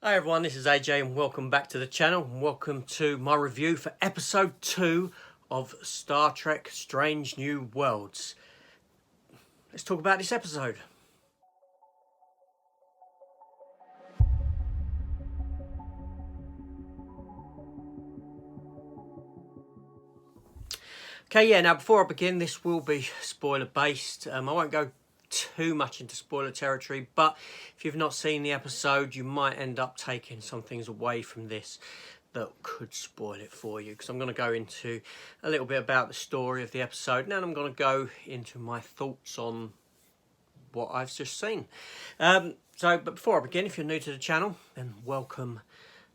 Hi everyone, this is AJ and welcome back to the channel and welcome to my review for episode 2 of Star Trek Strange New Worlds. Let's talk about this episode. Okay, now before I begin, this will be spoiler based. I won't go too much into spoiler territory, but if you've not seen the episode, you might end up taking some things away from this that could spoil it for you, because I'm going to go into a little bit about the story of the episode, and then I'm going to go into my thoughts on what I've just seen. But before I begin, if you're new to the channel, then welcome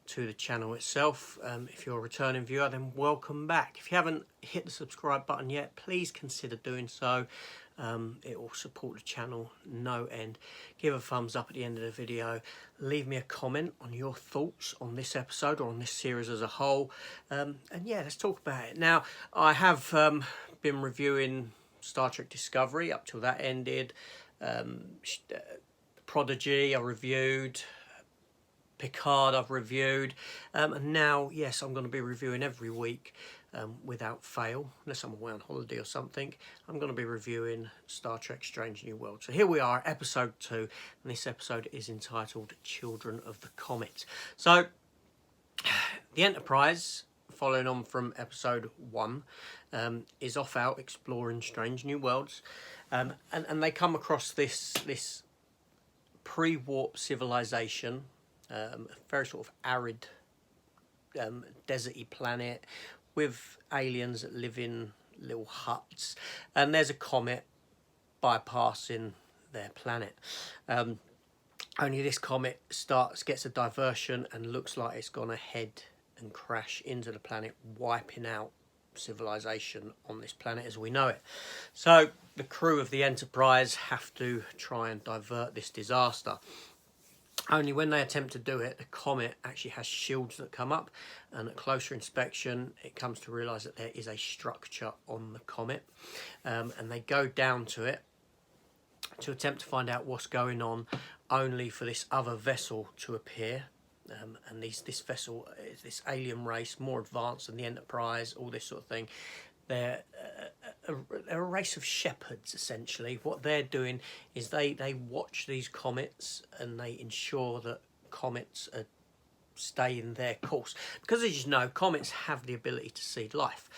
to the channel itself. If you're a returning viewer, then welcome back. If you haven't hit the subscribe button yet, please consider doing so. It will support the channel no end. Give a thumbs up at the end of the video. Leave me a comment on your thoughts on this episode or on this series as a whole. And yeah, let's talk about it. Now, I have been reviewing Star Trek Discovery up till that ended. Prodigy I reviewed. Picard I've reviewed, and now yes, I'm going to be reviewing every week without fail, unless I'm away on holiday or something. I'm going to be reviewing Star Trek Strange New World. So here we are, episode 2, and this episode is entitled Children of the Comet. So the Enterprise, following on from episode 1, is off out exploring strange new worlds, and they come across this pre-warp civilization. A very sort of arid, deserty planet with aliens that live in little huts, and there's a comet bypassing their planet. Only this comet gets a diversion and looks like it's gonna head and crash into the planet, wiping out civilization on this planet as we know it. So the crew of the Enterprise have to try and divert this disaster. Only when they attempt to do it, the comet actually has shields that come up, and at closer inspection it comes to realise that there is a structure on the comet, and they go down to it to attempt to find out what's going on, only for this other vessel to appear. And this vessel is this alien race, more advanced than the Enterprise, all this sort of thing. They're a race of shepherds, essentially. What they're doing is they watch these comets and they ensure that comets stay in their course. Because as you know, comets have the ability to seed life.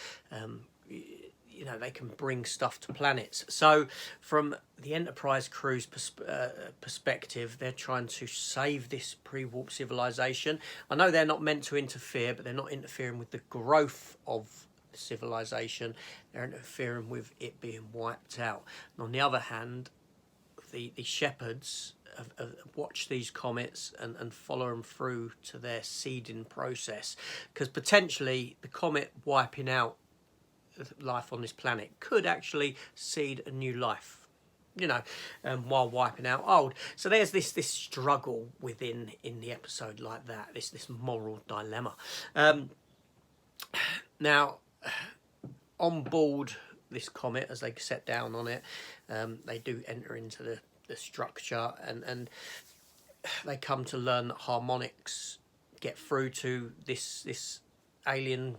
You know, they can bring stuff to planets. So from the Enterprise crew's perspective, they're trying to save this pre-warp civilization. I know they're not meant to interfere, but they're not interfering with the growth of civilization. They're interfering with it being wiped out. And on the other hand, the shepherds have watched these comets and follow them through to their seeding process, because potentially the comet wiping out life on this planet could actually seed a new life, you know, while wiping out old. So there's this struggle in the episode like that, this moral dilemma. Now, on board this comet, as they set down on it, they do enter into the structure, and they come to learn that harmonics get through to this alien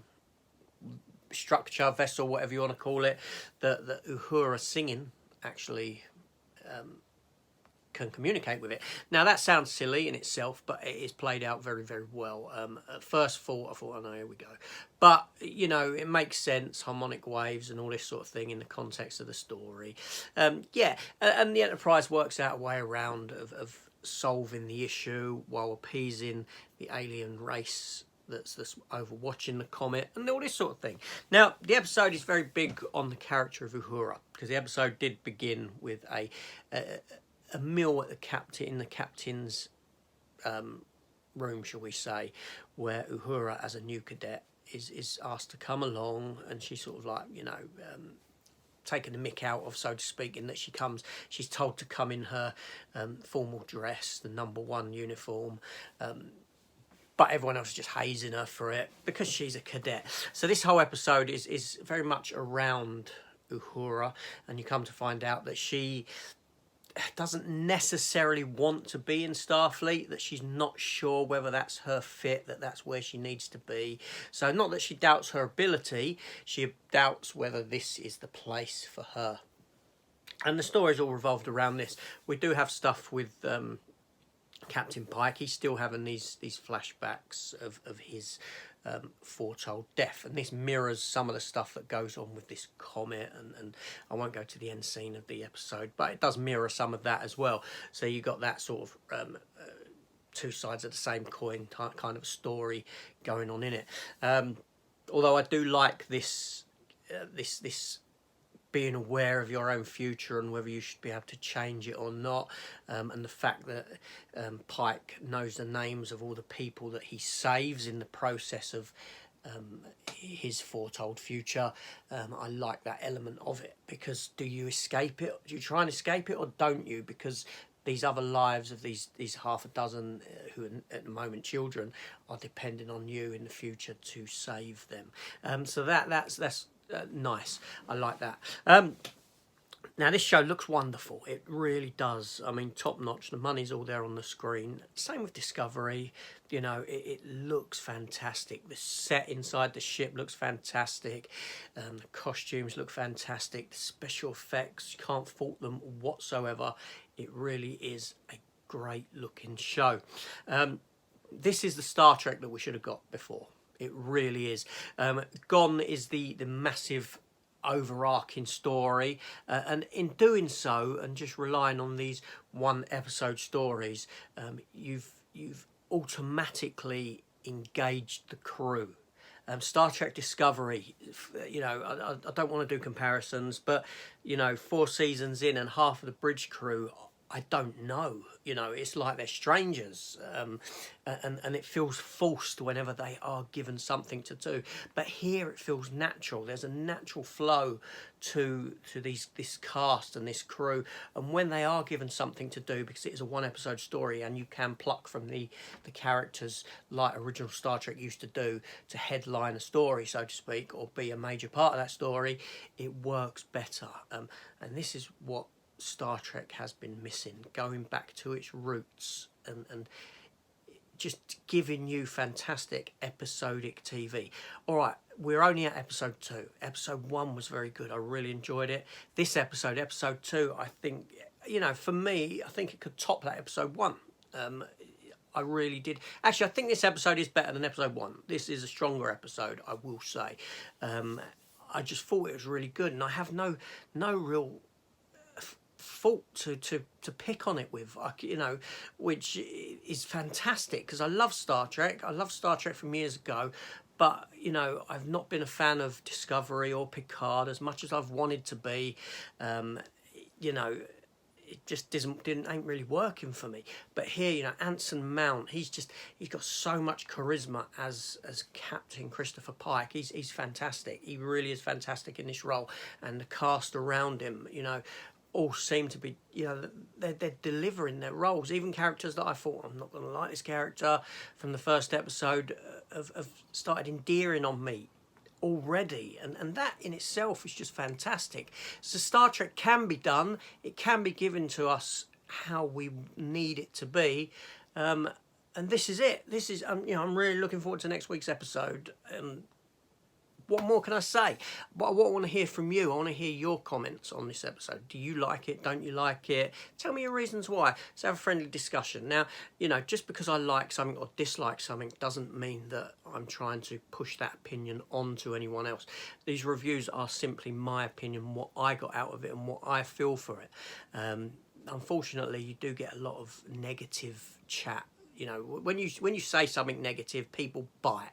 structure, vessel, whatever you want to call it, that Uhura singing actually can communicate with it. Now that sounds silly in itself, but it is played out very, very well. At first thought, I thought, oh no, here we go. But, you know, it makes sense, harmonic waves and all this sort of thing in the context of the story. Yeah, and the Enterprise works out a way around of solving the issue while appeasing the alien race that's overwatching the comet and all this sort of thing. Now, the episode is very big on the character of Uhura, because the episode did begin with a meal at the captain's room, shall we say, where Uhura, as a new cadet, is asked to come along, and she's sort of like, you know, taken the mick out of, so to speak, in that she's told to come in her formal dress, the number 1 uniform, but everyone else is just hazing her for it because she's a cadet. So this whole episode is very much around Uhura, and you come to find out that she doesn't necessarily want to be in Starfleet, that she's not sure whether that's her fit, that that's where she needs to be. So not that she doubts her ability, she doubts whether this is the place for her. And the story's all revolved around this. We do have stuff with Captain Pike. He's still having these flashbacks of his foretold death, and this mirrors some of the stuff that goes on with this comet, and I won't go to the end scene of the episode, but it does mirror some of that as well. So you got that sort of two sides of the same coin kind of story going on in it. Although I do like this being aware of your own future and whether you should be able to change it or not, and the fact that Pike knows the names of all the people that he saves in the process of his foretold future. I like that element of it, because do you escape it? Do you try and escape it, or don't you? Because these other lives of these half a dozen who are at the moment children are depending on you in the future to save them. So that's nice. I like that. Now this show looks wonderful. It really does. I mean, top notch. The money's all there on the screen. Same with Discovery. You know, it looks fantastic. The set inside the ship looks fantastic. The costumes look fantastic. The special effects, you can't fault them whatsoever. It really is a great looking show. This is the Star Trek that we should have got before. It really is. Gone is the massive overarching story, and in doing so and just relying on these one episode stories, you've automatically engaged the crew. Star Trek Discovery, you know, I don't want to do comparisons, but you know, 4 seasons in and half of the bridge crew I don't know. You know, it's like they're strangers, and it feels forced whenever they are given something to do. But here it feels natural. There's a natural flow to this cast and this crew, and when they are given something to do, because it is a 1 episode story and you can pluck from the characters like original Star Trek used to do to headline a story, so to speak, or be a major part of that story, it works better. And this is what Star Trek has been missing, going back to its roots and just giving you fantastic episodic TV. All right, we're only at episode 2. Episode 1 was very good. I really enjoyed it. This episode 2, I think, you know, for me, I think it could top that episode 1. I really did. Actually, I think this episode is better than episode 1. This is a stronger episode, I will say. I just thought it was really good, and I have no real fault to pick on it with, you know, which is fantastic, because I love Star Trek. I love Star Trek from years ago, but you know, I've not been a fan of Discovery or Picard as much as I've wanted to be. You know, it just ain't really working for me. But here, you know, Anson Mount, he's got so much charisma as Captain Christopher Pike. He's fantastic. He really is fantastic in this role, and the cast around him, you know, all seem to be, you know, they're delivering their roles. Even characters that I thought, I'm not going to like this character from the first episode, have started endearing on me already, and that in itself is just fantastic. So Star Trek can be done. It can be given to us how we need it to be, and this is it. This is, you know, I'm really looking forward to next week's episode. What more can I say? But what I want to hear from you, I want to hear your comments on this episode. Do you like it? Don't you like it? Tell me your reasons why. Let's have a friendly discussion. Now, you know, just because I like something or dislike something doesn't mean that I'm trying to push that opinion onto anyone else. These reviews are simply my opinion, what I got out of it and what I feel for it. Unfortunately, you do get a lot of negative chat. You know, when you say something negative, people bite,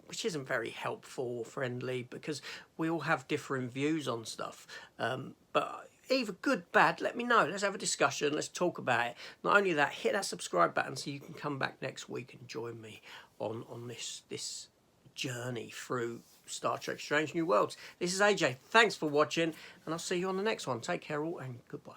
which isn't very helpful or friendly, because we all have different views on stuff. But either good, bad, let me know. Let's have a discussion. Let's talk about it. Not only that, hit that subscribe button so you can come back next week and join me on this journey through Star Trek Strange New Worlds. This is AJ. Thanks for watching, and I'll see you on the next one. Take care all, and goodbye.